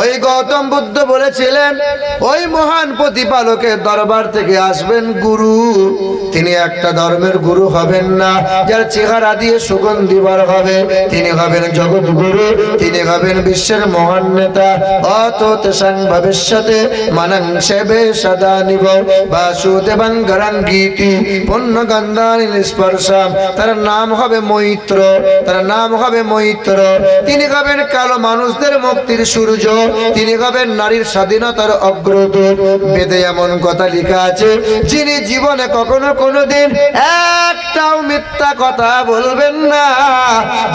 ওই গৌতম বুদ্ধ বলেছিলেন ওই মহান প্রতিপালকের দরবার থেকে আসবেন গুরু, তিনি একটা ধর্মের গুরু হবেন না যার চেহারা দিয়ে সুগন্ধি বার হবে, তিনি হবেন জগৎ গুরু, তিনি হবেন বিশ্বের মহান নেতা। অত ভবিষ্যতে মানং সেবে সদা নিব বাসুদেবং গরঙ্গীতি পুণ্য গন্ধানি স্পর্শাম। তার নাম হবে মৈত্র, তার নাম হবে মৈত্র। তিনি হবেন কালো মানুষদের মুক্তির সূর্য, তিনি হবেন নারীর স্বাধীনতার অগ্রদূত। বেদে এমন কথা লেখা আছে, যিনি জীবনে কখনো কোনোদিন একটাও মিথ্যা কথা বলবেন না,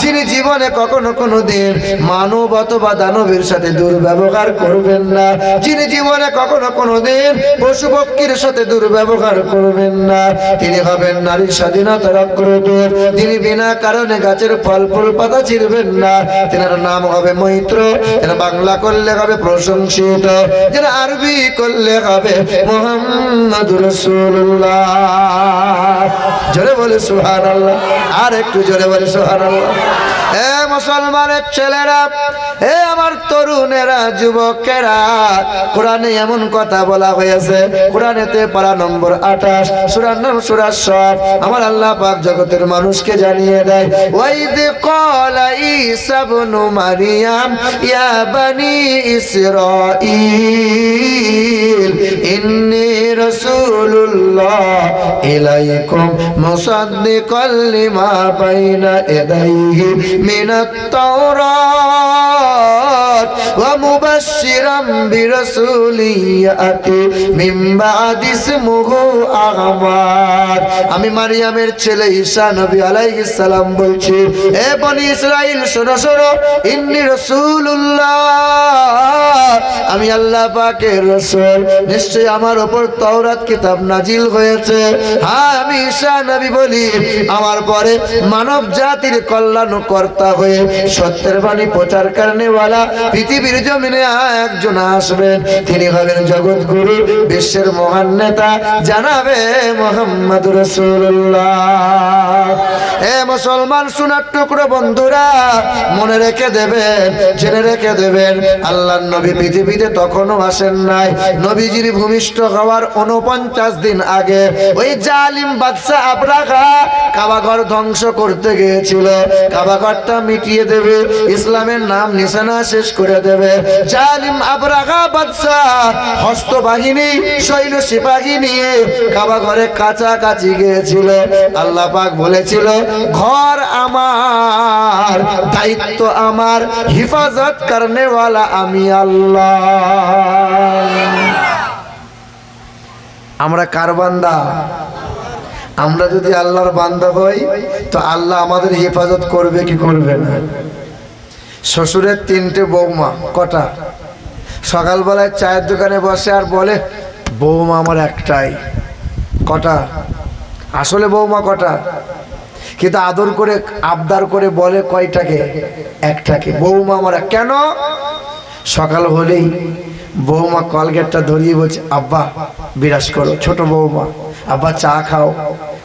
যিনি জীবনে কখনো কোনোদিন মানব অথবা দানবের সাথে দুর্ব্যবহার করবেন না, যিনি জীবনে কখনো কোনোদিন পশু পক্ষীর সাথে দুর্ব্যবহার করবেন না, তিনি হবেন নারীর স্বাধীনতার অগ্রদূত। তিনি বিনা কারণে গাছের ফল ফুল পাতা ছিঁড়বেন না, তেনার নাম হবে মৈত্র। যেটা বাংলা করলে হবে প্রশংসিত, যেটা আরবি করলে হবে মুহাম্মাদুর রাসূলুল্লাহ। জোরে বলে সুবহানাল্লাহ, আর একটু জোরে বলে সুবহানাল্লাহ। এ মুসলমানের ছেলেরা, এ আমার তরুণেরা, যুবকেরা, কোরআনে এমন কথা বলা হয়েছে, কোরআনেতে পারা নম্বর 28, সূরার নাম সূরা সফ। আমার আল্লাহ পাক জগতের মানুষকে জানিয়ে দেয়, ওয়াইদ ক্বালা ঈসা ইবনু মারইয়াম ইয়া বানি ইসরাঈল ইন্নী রাসূলুল্লাহ ইলাইকুম মুসাদ্দিকাল লিমা বাইনা ইয়াদাইহি মিনাত তাওরাত ওয়া মুবাশশিরাম বিরাসূলিন ইয়াতি মিন বাদি ইসমুহু আহমদ। আমি মারইয়ামের ছেলে ঈসা নবী আলাইহিস সালাম বলছি, এ বনি ইসরাইল শোনো শোনো, ইন্নী রাসূলুল্লাহ, আমি আল্লাহ পাকের রাসূল, নিশ্চয়ই আমার উপর তাওরাত কিতাব নাজিল হয়েছে। হ্যাঁ, আমি ঈসা নবী বলি, আমার পরে মানব জাতির কল্যাণকর্তা হয়ে সত্যের বাণী প্রচার করনেওয়ালা পৃথিবীর জমিনে একজন আসবেন, তিনি হবেন জগৎ গুরু, বিশ্বের মহান নেতা, জানাবে মুহাম্মাদুর রাসূলুল্লাহ। এ মুসলমান সোনার টুকরো বন্ধুরা, মনে রেখে দেবেন, জেনে রেখে দেবেন, আল্লাহর নবী পৃথিবীতে তখনও আসেন নাই। নবীজির ভূমিষ্ঠ হওয়ার 49 দিন আগে ওই জালিম বাদশা আবরাহা কাবাঘর ধ্বংস করতে গিয়েছিল। কাবাঘরটা মিটিয়ে দেবে, ইসলামের নাম নিশানা শেষ করে দেবে। জালিম আবরাহা বাদশা হস্ত বাহিনী, সৈন্য সিপাহী নিয়ে কাবাঘরে কাছাকাছি গিয়েছিল। আল্লাহ পাক বলেছিল, ঘর আমার, দায়িত্ব আমার, হিফাজত করনেওয়ালা আমি আল্লাহ। আমরা কার বান্দা? আমরা যদি আল্লাহর বান্দা হই তো আল্লাহ আমাদের হেফাজত করবে কি করবে না? শ্বশুরের 3টে বৌমা, কটা? সকালবেলায় চায়ের দোকানে বসে আর বলে, বৌমা আমার একটাই। কটা? আসলে বৌমা কটা? কিন্তু আদর করে আবদার করে বলে কয়টাকে? একটাকে। বৌমা আমার। কেন? সকাল হলেই বৌমা কলগেটটা ধরিয়ে বলছে, আব্বা বিরাজ করো। ছোট বৌমা, আব্বা চা খাও,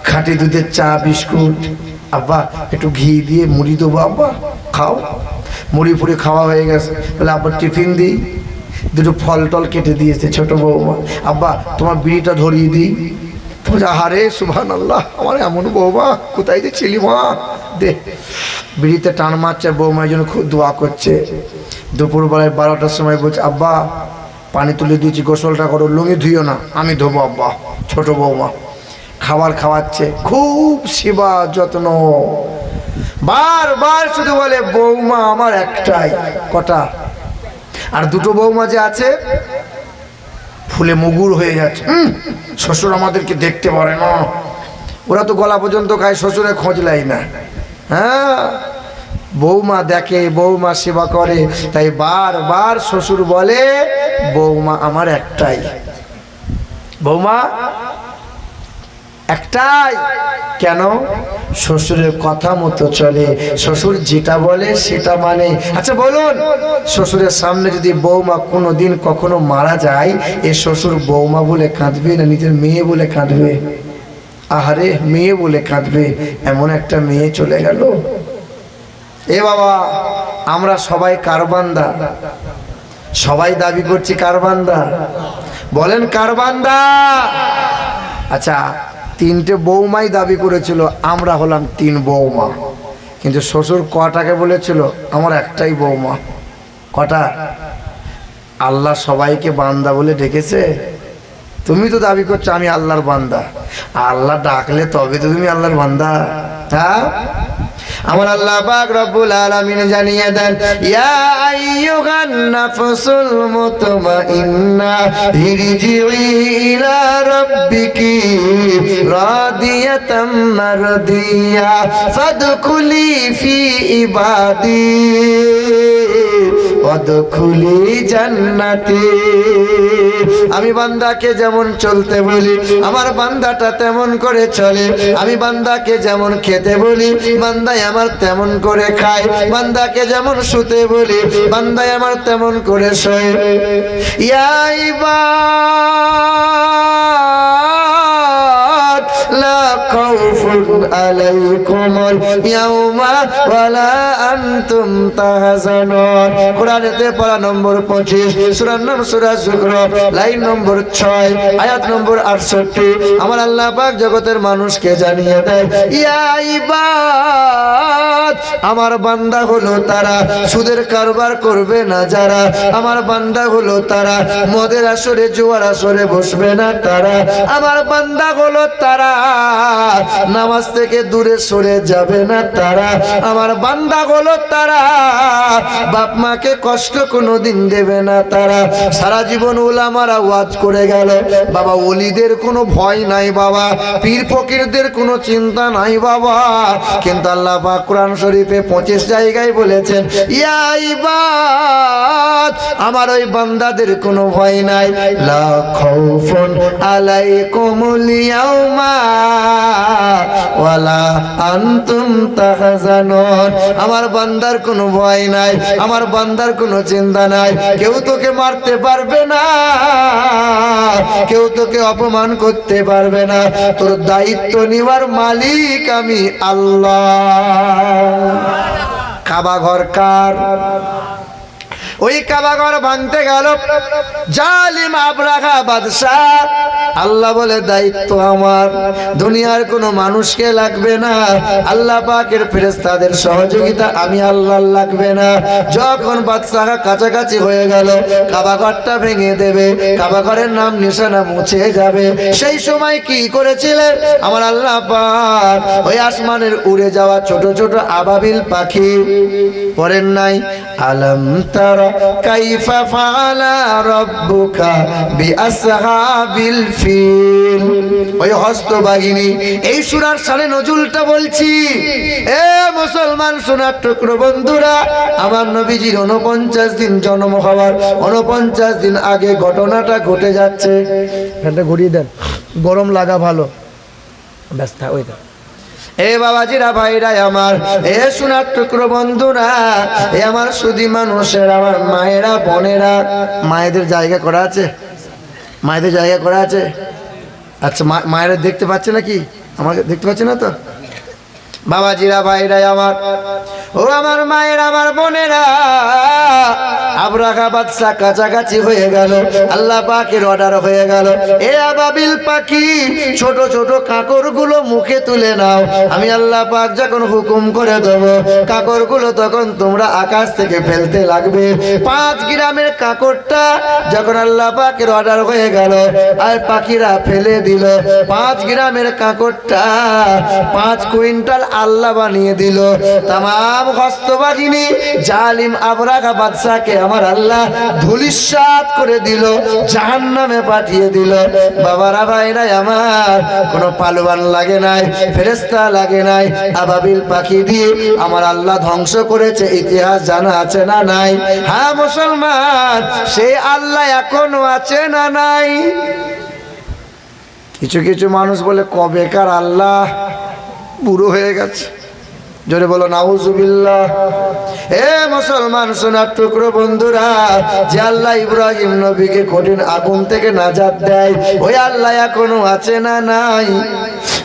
খাঁটি দুধের চা, বিস্কুট, আব্বা একটু ঘি দিয়ে মুড়ি দেবো, আব্বা খাও। মুড়ি ফুড়ি খাওয়া হয়ে গেছে, বলে আব্বা টিফিন দিই। দুটো ফল টল কেটে দিয়েছে ছোট বৌমা, আব্বা তোমার বিড়িটা ধরিয়ে দিই। আরে সুবহানাল্লাহ, আমার এমন বৌমা, কোথায় যে ছিলি মা, দে। বিড়িতে টান মারছে, বৌমার জন্য খুব দোয়া করছে। দুপুরবেলায় 12টার সময় বলছে, আব্বা পানি তুলে দিয়েছি, গোসলটা করো, লুঙ্গি ধুইও না, আমি ধোবো আব্বা। ছোট বৌমা খাবার খাওয়াচ্ছে, খুব সেবা যত্ন, বারবার শুধু বলে বৌমা আমার একটাই। কটা? আর দুটো বৌমা যে আছে ফুলে মুগুর হয়ে যাচ্ছে, শ্বশুর আমাদেরকে দেখতে পারে না, ওরা তো গলা পর্যন্ত খায়, শ্বশুরের খোঁজ লাই না। হ্যাঁ, বৌমা দেখে, বৌমা সেবা করে, তাই বারবার শ্বশুর বলে বৌমা আমার একটাই, বৌমা একটাই। কেন? শ্বশুরের কথা মতো চলে, শ্বশুর যেটা বলে সেটা মানে। আচ্ছা বলুন, শ্বশুরের সামনে যদি বৌমা কোনোদিন কখনো মারা যায়, এ শ্বশুর বৌমা বলে কাঁদবে না নিজের মেয়ে বলে কাঁদবে? আহারে, মেয়ে বলে কাঁদবে, এমন একটা মেয়ে চলে গেল। এ বাবা, আমরা সবাই কার বান্দা? সবাই দাবি করছি কার বান্দা? বলেন কার বান্দা? আচ্ছা, তিনটে বৌমাই দাবি করেছিল আমরা হলাম তিন বৌমা, কিন্তু শ্বশুর কটাকে বলেছিল আমার একটাই বৌমা? কটা? আল্লাহ সবাইকে বান্দা বলে ডেকেছে। তুমি তো দাবি করছো আমি আল্লাহর বান্দা, আল্লাহ ডাকলে তবে তো তুমি আল্লাহর বান্দা। হ্যাঁ, আমার আল্লাহ পাক রব্বুল আলামিন জানিয়ে দেন, ইয়া আইয়ুহান নাফসুল মুতমাইন্না ইরজিই ইলা রাব্বিকি রাদিয়াতাম মারদিয়া ফাদখুলি ফি ইবাদি ওয়াদখুলি জান্নাতি। আমি বান্দাকে যেমন চলতে বলি আমার বান্দাটা তেমন করে চলে, আমি বান্দাকে যেমন খেতে বলি বান্দাই আমার তেমন করে খায়, বান্দাকে যেমন শুতে বলি বান্দাই আমার তেমন করে শোয়। ইয়া ইবাদ লা খাউফুন আলাইকুমুল ইয়াওমা ওয়ালা আনতুম তাহজানুন। কোরআনেতে পারা নম্বর 25, সূরার নাম সূরা যুখরুফ, লাইন নম্বর 6, আয়াত নম্বর 68। আমার আল্লাহ পাক জগতের মানুষকে জানিয়ে দেয়, ইয়া ইবাদ, আমার বান্দা হলো তারা সুদের কারবার করবে না যারা, আমার বান্দা হলো তারা মদের আসরে জুয়ার আসরে বসবে না তারা, আমার বান্দা হলো তারা নামাজ থেকে দূরে সরে যাবে না তারা, আমার বান্দা হলো তারা বাপ মাকে কষ্ট কোনোদিন দেবে না তারা। সারা জীবন উলামারা ওয়াজ করে গেল, বাবা ওলিদের কোনো ভয় নাই বাবা, পীর ফকিরদের কোনো চিন্তা নাই বাবা, কিন্তু আল্লাহ পাক কোরআন শরীফে 25 জায়গায় বলেছেন, ইয়া ইবাদ, আমার ওই বান্দাদের কোনো ভয় নাই, লা খাউফুন আলাইকুমুল ইয়াওমা ওয়ালা আনতুম তাহজানুন। আমার বান্দার কোনো ভয় নাই, আমার বান্দার কোনো চিন্তা নাই, কেউ তোকে মারতে পারবে না, কেউ তোকে অপমান করতে পারবে না, তোর দায়িত্ব নেওয়ার মালিক আমি আল্লাহ। কাবা ঘর কার? ওই কাবা ঘর ভাঙতে গেল জালিম আবরাহা বাদশাহ, আল্লাহ বলে দায়িত্ব আমার, দুনিয়ার কোনো মানুষকে লাগবে না, আল্লাহ পাকের ফেরেশতাদের সহযোগিতা আমি আল্লাহর লাগবে না। যখন বাদশাহ কাছাকাছি হয়ে গেল কাবা ঘরটা ভেঙে দেবে, কাবা ঘরের নাম নিশানা মুছে যাবে, সেই সময় কি করেছিলেন আমার আল্লাহ পাক? ওই আসমানের উড়ে যাওয়া ছোট ছোট আবাবিল পাখি পড়েন নাই, আলাম তারা কাইফা ফাআলা রাব্বুকা বিআসহাবিল ফিল, ওই হস্তবাহিনী। এই সূরার সালে নজুলটা বলছি, এ মুসলমান সোনার টুকরো বন্ধুরা, আমার নবীজির 49 দিন জন্ম হওয়ার 49 দিন আগে ঘটনাটা ঘটে যাচ্ছে। ফ্যানটা ঘুরিয়ে দেন, গরম লাগা ভালো, ব্যস্ত ওই দেন। এ বাবাজিরা ভাইরা আমার, এ সোনার টুকরো বন্ধুরা, এ আমার সুধী মানুষের, আমার মায়েরা বোনেরা, মায়েদের জায়গা করা আছে? মায়েদের জায়গা করা আছে? আচ্ছা, মায়েরা দেখতে পাচ্ছে নাকি? আমাকে দেখতে পাচ্ছে না তো? বাবাজিরা ভাইরা আমার, ও আমার মায়ের, আমার বোনেরা, আবরাহা বাদশা কাছাকাছি হয়ে গেল, আল্লাহ পাকের অর্ডার হয়ে গেল, এ আবাবিল পাখি, ছোট ছোট কাকড়গুলো মুখে তুলে নাও, আমি আল্লাহ পাক যখন হুকুম করে দেব কাকড়গুলো তখন তোমরা আকাশ থেকে ফেলতে লাগবে। 5 গ্রামের কাকড়টা যখন আল্লাহ পাকের অর্ডার হয়ে গেল আর পাখিরা ফেলে দিল, 5 গ্রামের কাকড়টা 5 কুইন্টাল আল্লাহ বানিয়ে দিল। তামাম হস্তবাহিনী জালিম আবরাহা বাদশাকে আমার আল্লাহ ধূলিসাৎ করে দিল, জাহান্নামে পাঠিয়ে দিল। বাবারা ভাইরা আমার, কোনো পালোয়ান লাগে নাই, ফেরেশতা লাগে নাই, আবাবিল পাখি দিয়ে আমার আল্লাহ ধ্বংস করেছে। ইতিহাস জানা আছে না নাই? হ্যাঁ মুসলমান, সেই আল্লাহ এখনো আছে না নাই? কিছু কিছু মানুষ বলে কবেকার আল্লাহ, বুড়ো হয়ে গেছে। জোরে বলো নাউজুবিল্লাহ। এ মুসলমান সোনার টুকরো বন্ধুরা, যে আল্লাহ ইব্রাহিম নবীকে কঠিন আগুন থেকে নাজাত দেয়, ওই আল্লাহ এখনো আছে না নাই?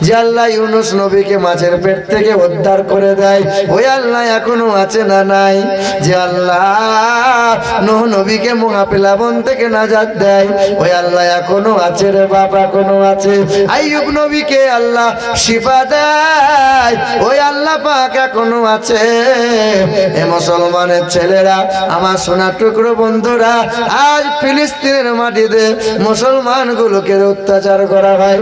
যে আল্লাহ ইউনুস নবীকে মাছের পেট থেকে উদ্ধার করে দেয়, ওই আল্লাহ এখনো আছে না নাই? যে আল্লাহ নূহ নবীকে মহাপ্লাবন থেকে নাজাত দেয়, ওই আল্লাহ এখনো আছে রে বাপ, এখনো আছে। আইয়ুব নবীকে আল্লাহ শিফা দেয়, ওই আল্লাহ পাক এখনো আছে। এ মুসলমানের ছেলেরা, আমার সোনার টুকরো বন্ধুরা, আজ ফিলিস্তিনের মাটিতে মুসলমানগুলোকে অত্যাচার করা হয়।